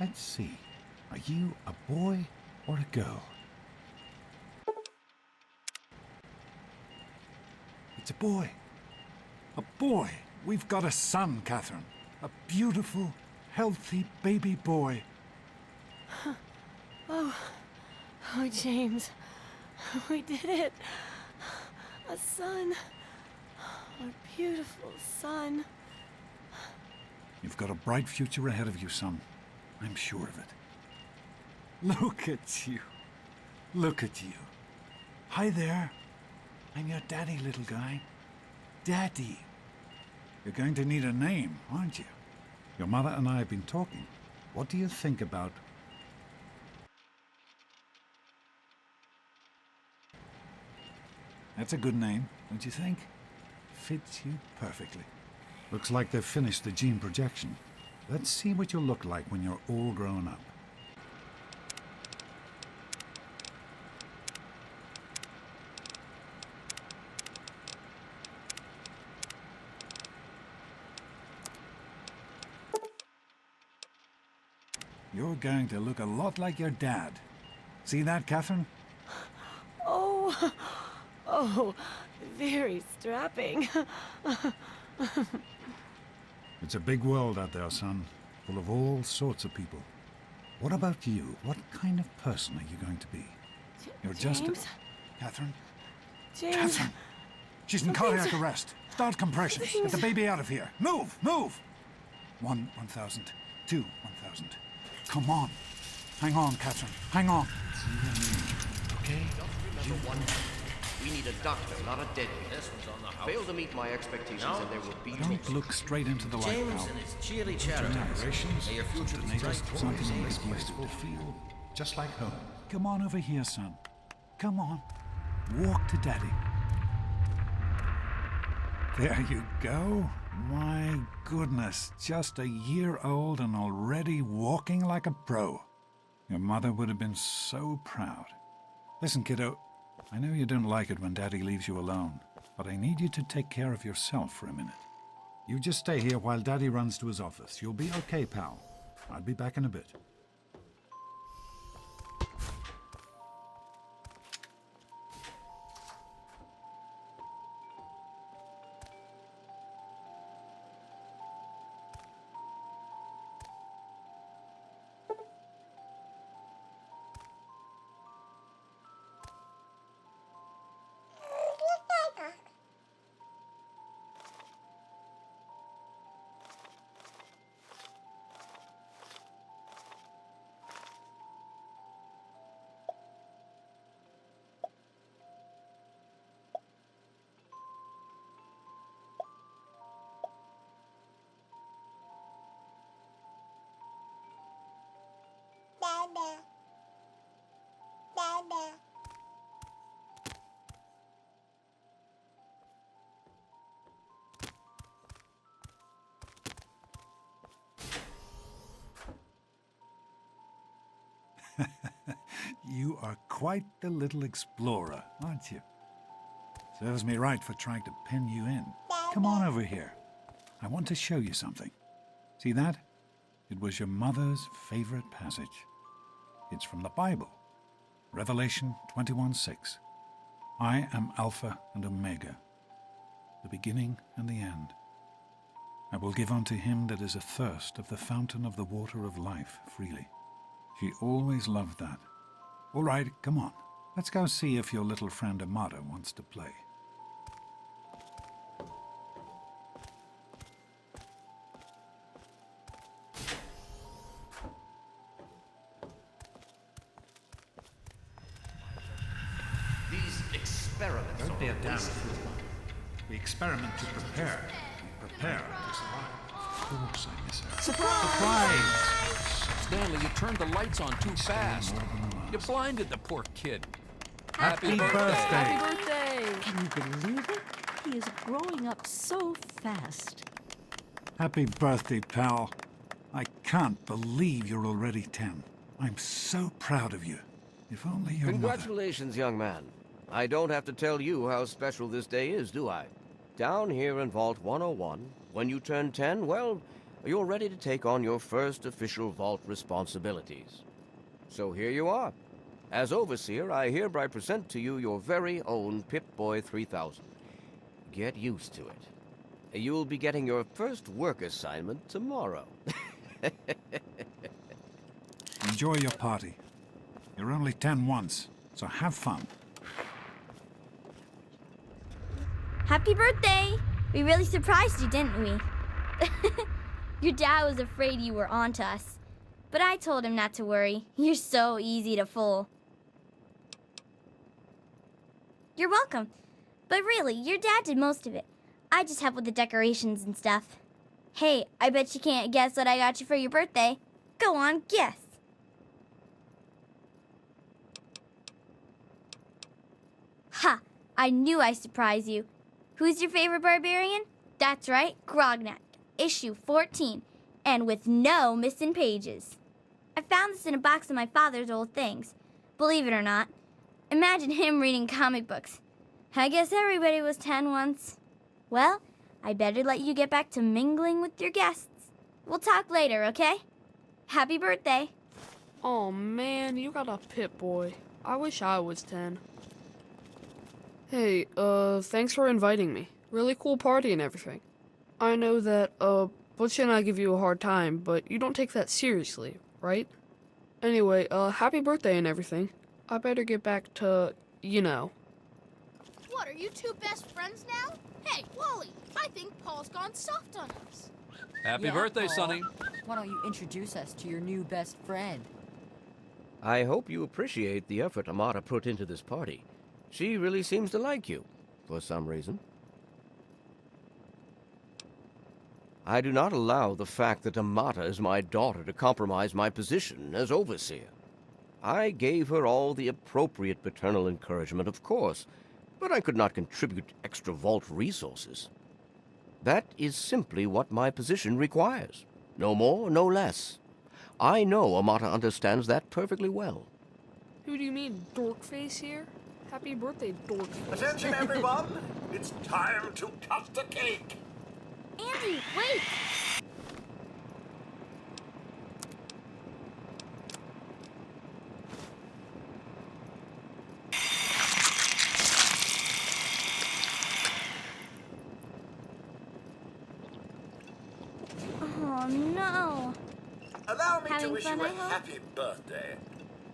Let's see. Are you a boy or a girl? It's a boy. A boy. We've got a son, Catherine. A beautiful, healthy baby boy. Oh, James. We did it. A son. A beautiful son. You've got a bright future ahead of you, son. I'm sure of it. Look at you. Look at you. Hi there. I'm your daddy, little guy. Daddy. You're going to need a name, aren't you? Your mother and I have been talking. What do you think about... That's a good name, don't you think? Fits you perfectly. Looks like they've finished the gene projection. Let's see what you'll look like when you're all grown up. You're going to look a lot like your dad. See that, Catherine? Oh, very strapping. It's a big world out there, son, full of all sorts of people. What about you? What kind of person are you going to be? You're just James? Catherine? James. Catherine! She's in cardiac arrest. Start compressions. Get the baby out of here. Move! Move! 1,000. 2, 1,000. Come on. Hang on, Catherine. Hang on. Okay? Just remember one thing. We need a doctor, not a deadbeat. This one's on the house. Fail to meet my expectations and there will be Don't look straight into the light, James pal. and his cheery chatter. May your future be bright. Something in this place will feel just like home. Come on over here, son. Come on. Walk to Daddy. There you go. My goodness, just a year old and already walking like a pro. Your mother would have been so proud. Listen, kiddo, I know you don't like it when Daddy leaves you alone, but I need you to take care of yourself for a minute. You just stay here while Daddy runs to his office. You'll be okay, pal. I'll be back in a bit. Dada. Dada. You are quite the little explorer, aren't you? Serves me right for trying to pin you in. Come on over here. I want to show you something. See that? It was your mother's favorite passage. It's from the Bible. Revelation 21:6. I am Alpha and Omega, the beginning and the end. I will give unto him that is athirst of the fountain of the water of life freely. She always loved that. All right, come on. Let's go see if your little friend Amada wants to play. These experiments Don't be a are damn wasted. fool. We experiment to prepare. We prepare to survive. Of course I miss her. Surprise! Stanley, you turned the lights on too fast. More than the You last. blinded the poor kid. Happy birthday! Happy birthday! Can you believe it? He is growing up so fast. Happy birthday, pal. I can't believe you're already 10. I'm so proud of you. If only your mother... Congratulations, young man. I don't have to tell you how special this day is, do I? Down here in Vault 101, when you turn 10, well, you're ready to take on your first official vault responsibilities. So here you are. As Overseer, I hereby present to you your very own Pip-Boy 3000. Get used to it. You'll be getting your first work assignment tomorrow. Enjoy your party. You're only 10 once, so have fun. Happy birthday! We really surprised you, didn't we? Your dad was afraid you were onto us. But I told him not to worry. You're so easy to fool. You're welcome. But really, your dad did most of it. I just helped with the decorations and stuff. Hey, I bet you can't guess what I got you for your birthday. Go on, guess. Ha! I knew I'd surprise you. Who's your favorite barbarian? That's right, Grognak, issue 14, and with no missing pages. I found this in a box of my father's old things. Believe it or not. Imagine him reading comic books. I guess everybody was 10 once. Well, I better let you get back to mingling with your guests. We'll talk later, okay? Happy birthday. Oh man, you got a Pip-Boy. I wish I was 10. Hey, thanks for inviting me. Really cool party and everything. I know that, Butch and I give you a hard time, but you don't take that seriously, right? Anyway, happy birthday and everything. I better get back to, you know. What, are you two best friends now? Hey, Wally, I think Paul's gone soft on us. Happy birthday, Paul. Sonny. Why don't you introduce us to your new best friend? I hope you appreciate the effort Amata put into this party. She really seems to like you, for some reason. I do not allow the fact that Amata is my daughter to compromise my position as Overseer. I gave her all the appropriate paternal encouragement, of course, but I could not contribute extra vault resources. That is simply what my position requires. No more, no less. I know Amata understands that perfectly well. Who do you mean, Dorkface here? Happy birthday, Dorkface. Attention, everyone! It's time to cut the cake! Andy, wait! Oh, no. Allow me to Having wish fun, you a I hope? happy birthday.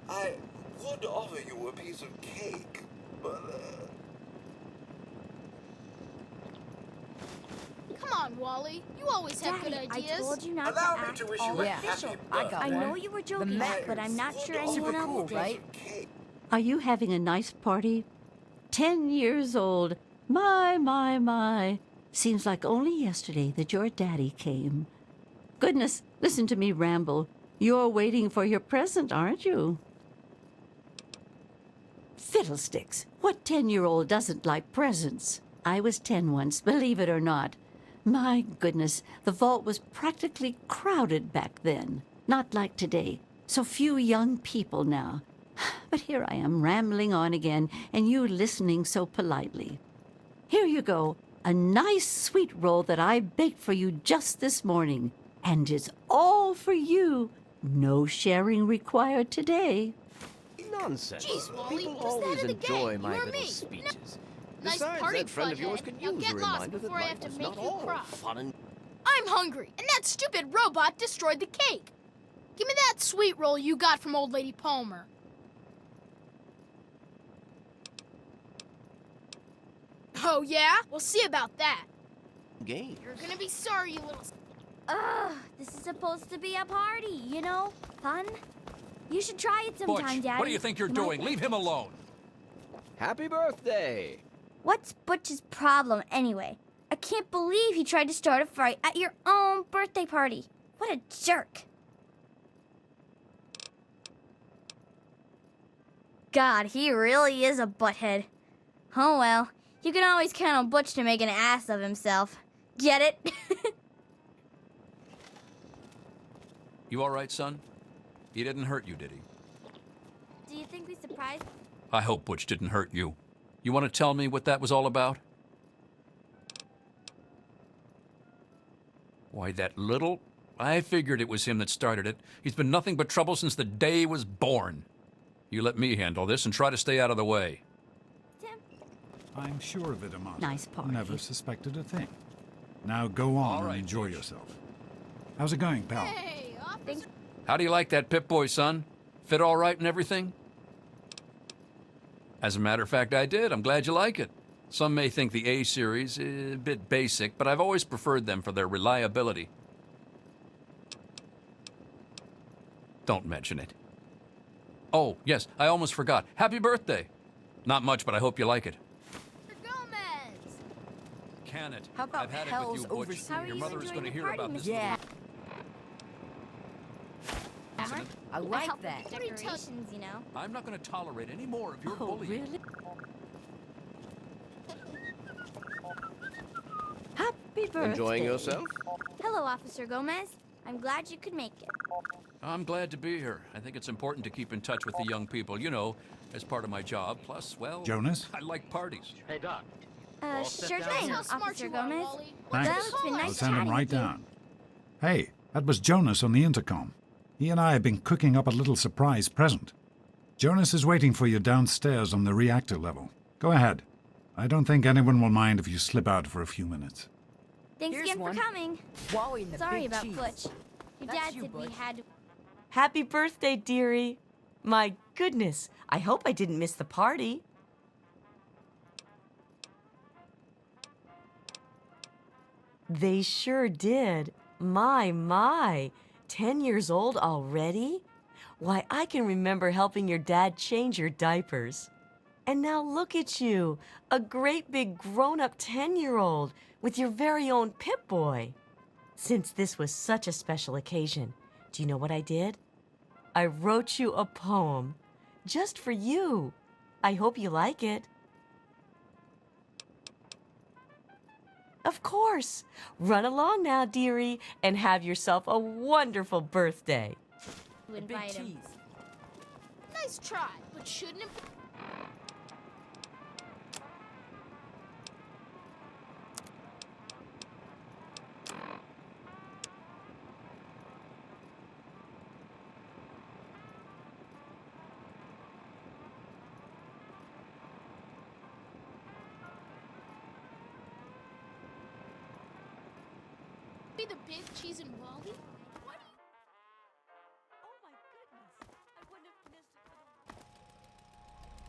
I would offer you a piece of cake, but, Come on, Wally. You always have Daddy, good ideas. I told you not allow to me act to wish all you a yeah. official. happy I birthday. got I one. know you were joking, Mac- but I'm not sure Would anyone offer else you a did. piece right? of cake. Are you having a nice party? 10 years old. My. Seems like only yesterday that your daddy came. Goodness, listen to me ramble. You're waiting for your present, aren't you? Fiddlesticks. What 10-year-old doesn't like presents? I was 10 once, believe it or not. My goodness, the vault was practically crowded back then. Not like today. So few young people now. But here I am rambling on again, and you listening so politely. Here you go, a nice sweet roll that I baked for you just this morning. And it's all for you. No sharing required today. Nonsense. Jeez, Wally, People who's the always head of the enjoy gang, my you or little me? speeches. Nice Besides, party, that friend of yours butthead. could Now use get a lost reminder that before I life have to is make not you all cry. fun and I'm hungry, and that stupid robot destroyed the cake. Give me that sweet roll you got from Old Lady Palmer. Oh, yeah? We'll see about that. game. You're gonna be sorry, you little... Ugh, this is supposed to be a party, you know? Fun. You should try it sometime, Butch, Daddy. what do you think you're Might doing? like Leave it. him alone. Happy birthday! What's Butch's problem, anyway? I can't believe he tried to start a fight at your own birthday party. What a jerk. God, he really is a butthead. Oh well, you can always count on Butch to make an ass of himself. Get it? You all right, son? He didn't hurt you, did he? Do you think we surprised? I hope Butch didn't hurt you. You want to tell me what that was all about? Why, that little I figured it was him that started it. He's been nothing but trouble since the day he was born. You let me handle this and try to stay out of the way. Tim? I'm sure that Amata Nice party. never suspected a thing. Now go on All and right, enjoy Tish. yourself. How's it going, pal? Hey, officer. How do you like that Pip-Boy, son? Fit all right and everything? As a matter of fact, I did. I'm glad you like it. Some may think the A-series is a bit basic, but I've always preferred them for their reliability. Don't mention it. Oh, yes, I almost forgot. Happy birthday! Not much, but I hope you like it. Mr. Gomez. Can it? How about I've had Hell's it with you, Butch. Overseer? How are Your you mother is enjoying going to the hear party, about this. Mr. Yeah. Hammer? I I like help that. with the decorations, you know. I'm not going to tolerate any more of your Oh, bullying. really? Happy birthday. Enjoying yourself? Hello, Officer Gomez. I'm glad you could make it. I'm glad to be here. I think it's important to keep in touch with the young people, you know, as part of my job. Plus, well, Jonas? I like parties. Sure That's thing, how smart Officer you are, Gomez. Wally. Thanks. Well, it's been I'll nice send him chatting right with you. down. Hey, that was Jonas on the intercom. He and I have been cooking up a little surprise present. Jonas is waiting for you downstairs on the reactor level. Go ahead. I don't think anyone will mind if you slip out for a few minutes. Thanks Here's again one. for coming. Wally and the Sorry big about cheese. Butch. Your That's dad you, said we Butch. had to... Happy birthday, dearie. My goodness, I hope I didn't miss the party. They sure did. My. 10 years old already? Why, I can remember helping your dad change your diapers. And now look at you, a great big grown-up 10-year-old with your very own Pip-Boy. Since this was such a special occasion, do you know what I did? I wrote you a poem just for you. I hope you like it. Of course. Run along now, dearie, and have yourself a wonderful birthday. to Big invite him. cheese. Nice try, but shouldn't it? Be the big cheese and Wally? What? Oh my goodness. I wouldn't have missed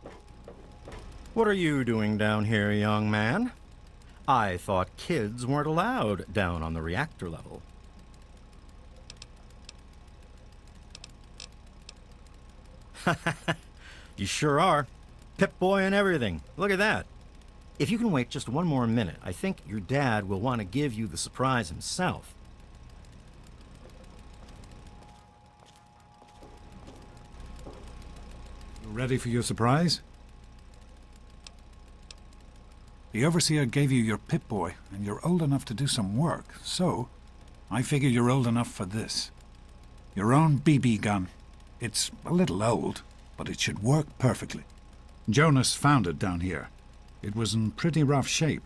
it. What are you doing down here, young man? I thought kids weren't allowed down on the reactor level. You sure are. Pip-Boy and everything. Look at that. If you can wait just one more minute, I think your dad will want to give you the surprise himself. You ready for your surprise? The Overseer gave you your Pip-Boy, and you're old enough to do some work, so I figure you're old enough for this. Your own BB gun. It's a little old, but it should work perfectly. Jonas found it down here. It was in pretty rough shape.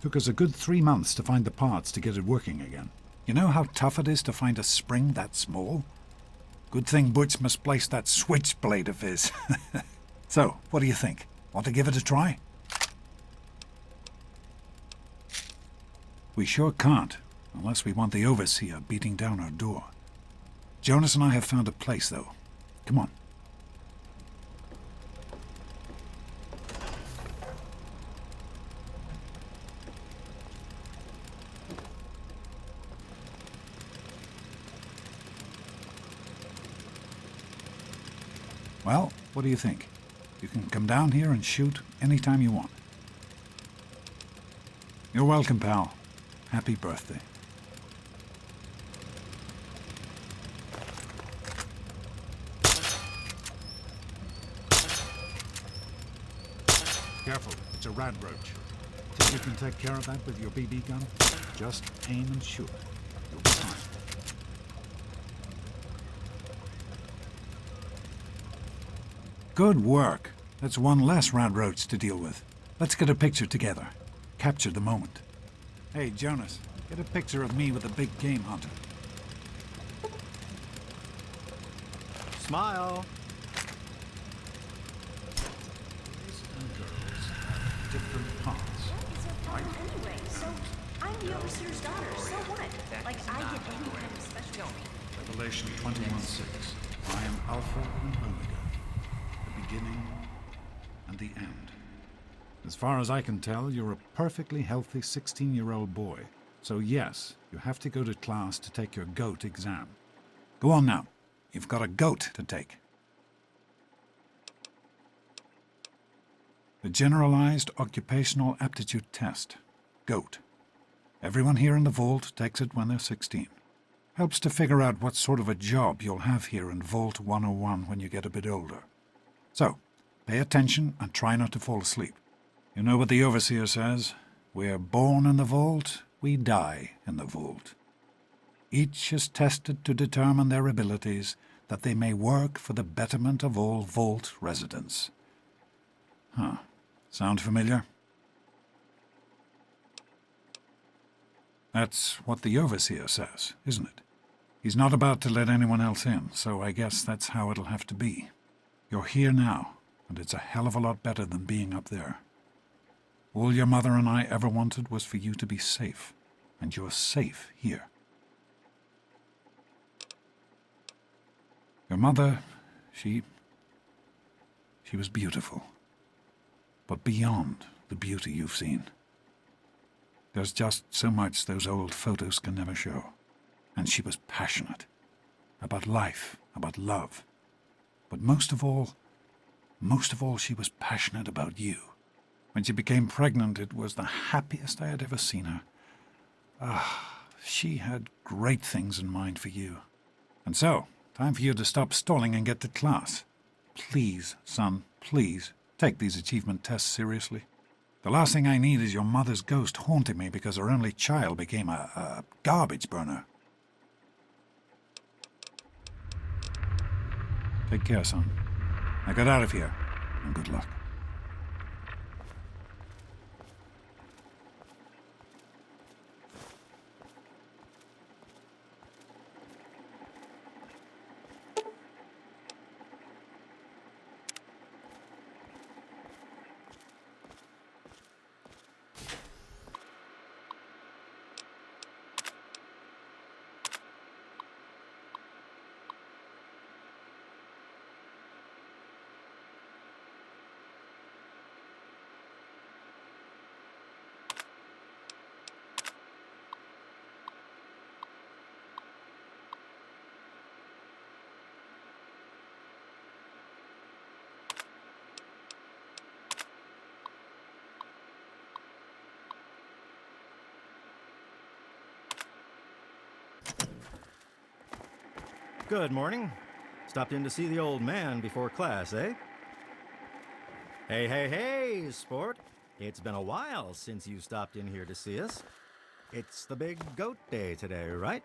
Took us a good 3 months to find the parts to get it working again. You know how tough it is to find a spring that small? Good thing Butch misplaced that switchblade of his. So, what do you think? Want to give it a try? We sure can't, unless we want the Overseer beating down our door. Jonas and I have found a place, though. Come on. Well, what do you think? You can come down here and shoot anytime you want. You're welcome, pal. Happy birthday. Careful, it's a radroach. Think you can take care of that with your BB gun? Just aim and shoot. You'll be fine. Good work. That's one less radroach to deal with. Let's get a picture together. Capture the moment. Hey, Jonas, get a picture of me with the big game hunter. Smile. Boys and girls have different paths. Right? Anyway, so I'm the overseer's daughter, so what? Like, I get any kind of special... Revelation 21:6. I am Alpha and Omega, the beginning and the end. As far as I can tell, you're a perfectly healthy 16-year-old boy. So yes, you have to go to class to take your GOAT exam. Go on now. You've got a GOAT to take. The Generalized Occupational Aptitude Test. GOAT. Everyone here in the Vault takes it when they're 16. Helps to figure out what sort of a job you'll have here in Vault 101 when you get a bit older. So, pay attention and try not to fall asleep. You know what the Overseer says? We're born in the Vault, we die in the Vault. Each is tested to determine their abilities, that they may work for the betterment of all Vault residents. Huh. Sound familiar? That's what the Overseer says, isn't it? He's not about to let anyone else in, so I guess that's how it'll have to be. You're here now, and it's a hell of a lot better than being up there. All your mother and I ever wanted was for you to be safe, and you're safe here. Your mother, she was beautiful, but beyond the beauty you've seen. There's just so much those old photos can never show. And she was passionate about life, about love. But most of all, she was passionate about you. When she became pregnant, it was the happiest I had ever seen her. She had great things in mind for you. And so, time for you to stop stalling and get to class. Please, son, please, take these achievement tests seriously. The last thing I need is your mother's ghost haunting me because her only child became a garbage burner. Take care, son. Now get out of here, and good luck. Good morning. Stopped in to see the old man before class, eh? Hey, sport. It's been a while since you stopped in here to see us. It's the big goat day today, right?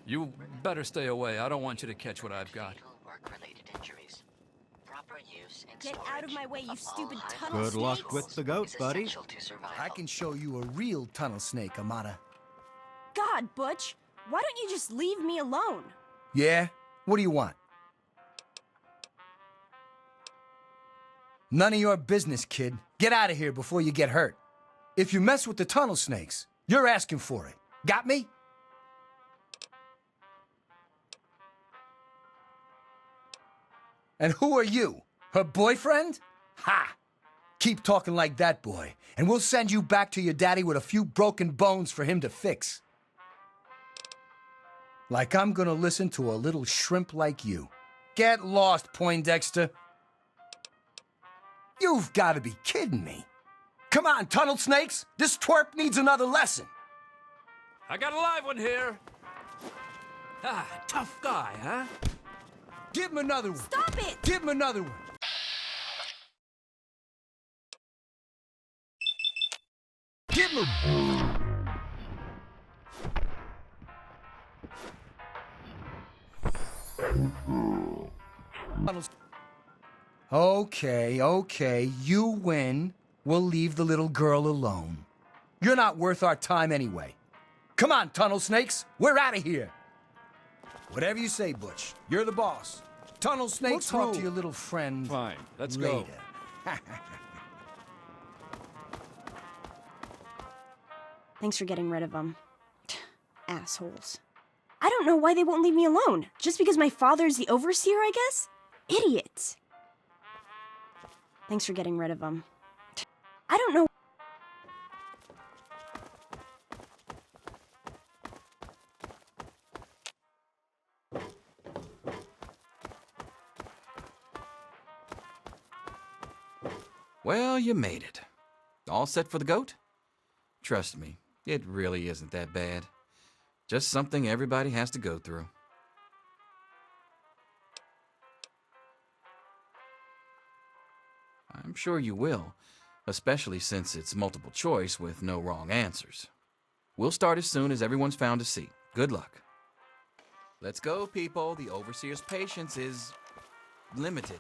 You better stay away. I don't want you to catch what I've got. Work-related injuries. Proper use and Get out of my way, you stupid tunnel Good luck with the goat, buddy. I can show you a real tunnel snake, Amata. God, Butch, why don't you just leave me alone? Yeah? What do you want? None of your business, kid. Get out of here before you get hurt. If you mess with the tunnel snakes, you're asking for it. Got me? And who are you? Her boyfriend? Ha! Keep talking like that, boy, and we'll send you back to your daddy with a few broken bones for him to fix. Like I'm gonna listen to a little shrimp like you. Get lost, Poindexter. You've gotta be kidding me. Come on, tunnel snakes! This twerp needs another lesson. I got a live one here. Tough guy, huh? Give him another one. Stop it! Give him another one. Give him a... Okay, you win. We'll leave the little girl alone. You're not worth our time anyway. Come on, tunnel snakes. We're out of here. Whatever you say, Butch. You're the boss. Tunnel snakes, We'll talk rule. to your little friend. Fine, let's later. go. Thanks for getting rid of them. Assholes. I don't know why they won't leave me alone. Just because my father's the overseer, I guess? Idiots. Thanks for getting rid of them. I don't know. Well, you made it. All set for the goat? Trust me, it really isn't that bad. Just something everybody has to go through. I'm sure you will, especially since it's multiple choice with no wrong answers. We'll start as soon as everyone's found a seat. Good luck. Let's go, people. The overseer's patience is limited.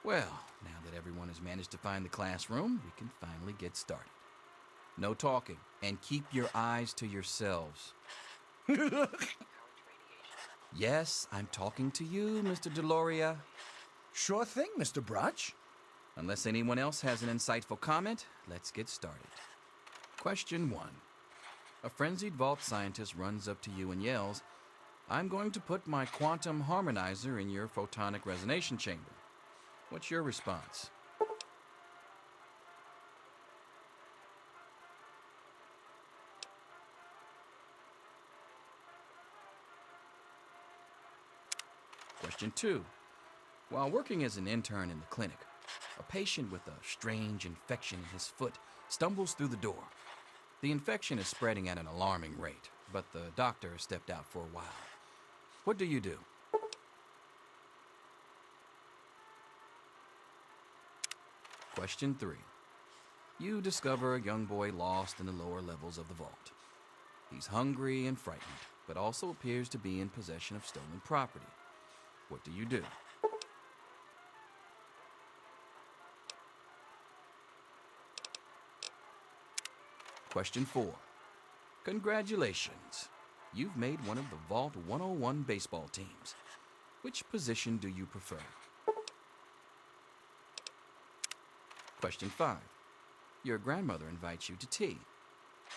Well, now that everyone has managed to find the classroom, we can finally get started. No talking, and keep your eyes to yourselves. Yes, I'm talking to you, Mr. Deloria. Sure thing, Mr. Brotch. Unless anyone else has an insightful comment, let's get started. Question 1. A frenzied vault scientist runs up to you and yells, "I'm going to put my quantum harmonizer in your photonic resonation chamber." What's your response? Question 2. While working as an intern in the clinic, a patient with a strange infection in his foot stumbles through the door. The infection is spreading at an alarming rate, but the doctor has stepped out for a while. What do you do? Question 3. You discover a young boy lost in the lower levels of the vault. He's hungry and frightened, but also appears to be in possession of stolen property. What do you do? Question 4. Congratulations. You've made one of the Vault 101 baseball teams. Which position do you prefer? Question 5. Your grandmother invites you to tea,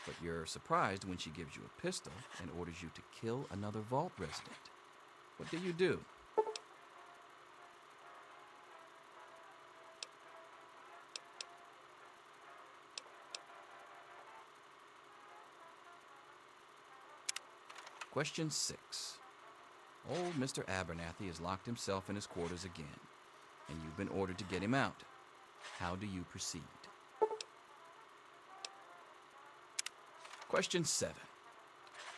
but you're surprised when she gives you a pistol and orders you to kill another Vault resident. What do you do? Question 6. Old Mr. Abernathy has locked himself in his quarters again, and you've been ordered to get him out. How do you proceed? Question 7.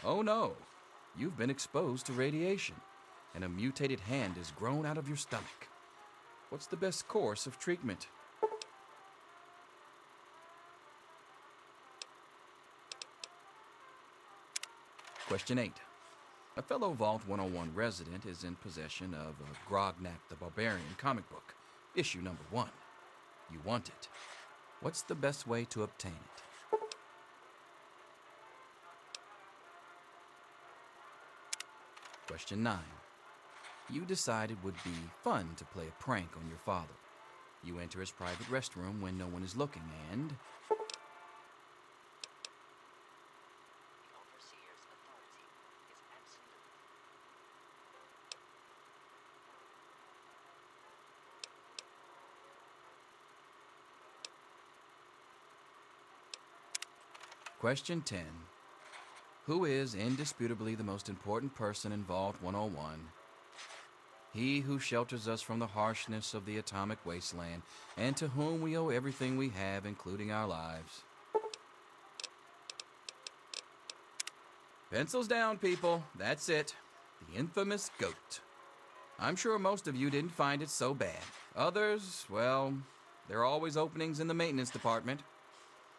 Oh no, you've been exposed to radiation, and a mutated hand has grown out of your stomach. What's the best course of treatment? Question 8. A fellow Vault 101 resident is in possession of a Grognak the Barbarian comic book, issue number 1. You want it. What's the best way to obtain it? Question 9. You decide it would be fun to play a prank on your father. You enter his private restroom when no one is looking and... Question 10. Who is indisputably the most important person in Vault 101? He who shelters us from the harshness of the atomic wasteland, and to whom we owe everything we have, including our lives. Pencils down, people. That's it. The infamous goat. I'm sure most of you didn't find it so bad. Others, well, there are always openings in the maintenance department.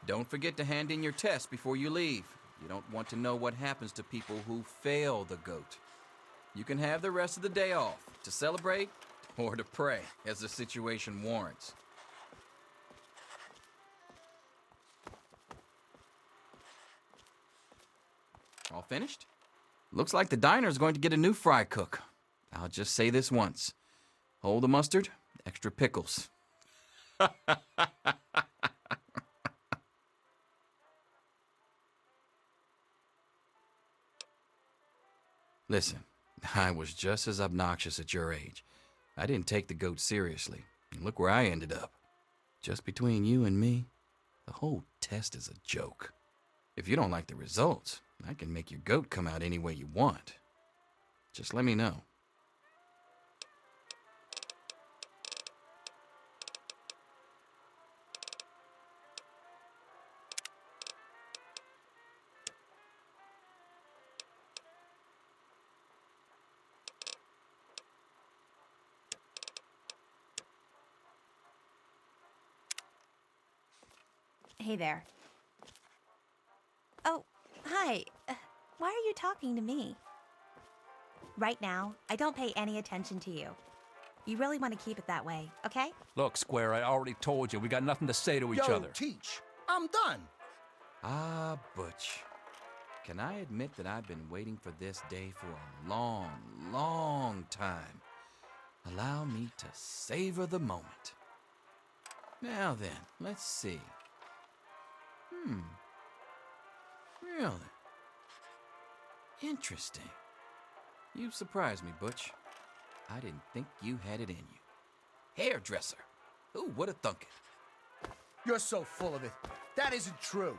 Don't forget to hand in your test before you leave. You don't want to know what happens to people who fail the goat. You can have the rest of the day off to celebrate or to pray as the situation warrants. All finished? Looks like the diner is going to get a new fry cook. I'll just say this once. Hold the mustard, extra pickles. Listen, I was just as obnoxious at your age. I didn't take the goat seriously. And look where I ended up. Just between you and me, the whole test is a joke. If you don't like the results, I can make your goat come out any way you want. Just let me know. Hey there. Oh, hi. Why are you talking to me? Right now, I don't pay any attention to you. You really want to keep it that way, okay? Look, Square, I already told you, we got nothing to say to each other. Teach. I'm done. Ah, Butch. Can I admit that I've been waiting for this day for a long, long time? Allow me to savor the moment. Now then, let's see. Really? Interesting. You've surprised me, Butch. I didn't think you had it in you. Hairdresser. Who would have thunk it? You're so full of it. That isn't true.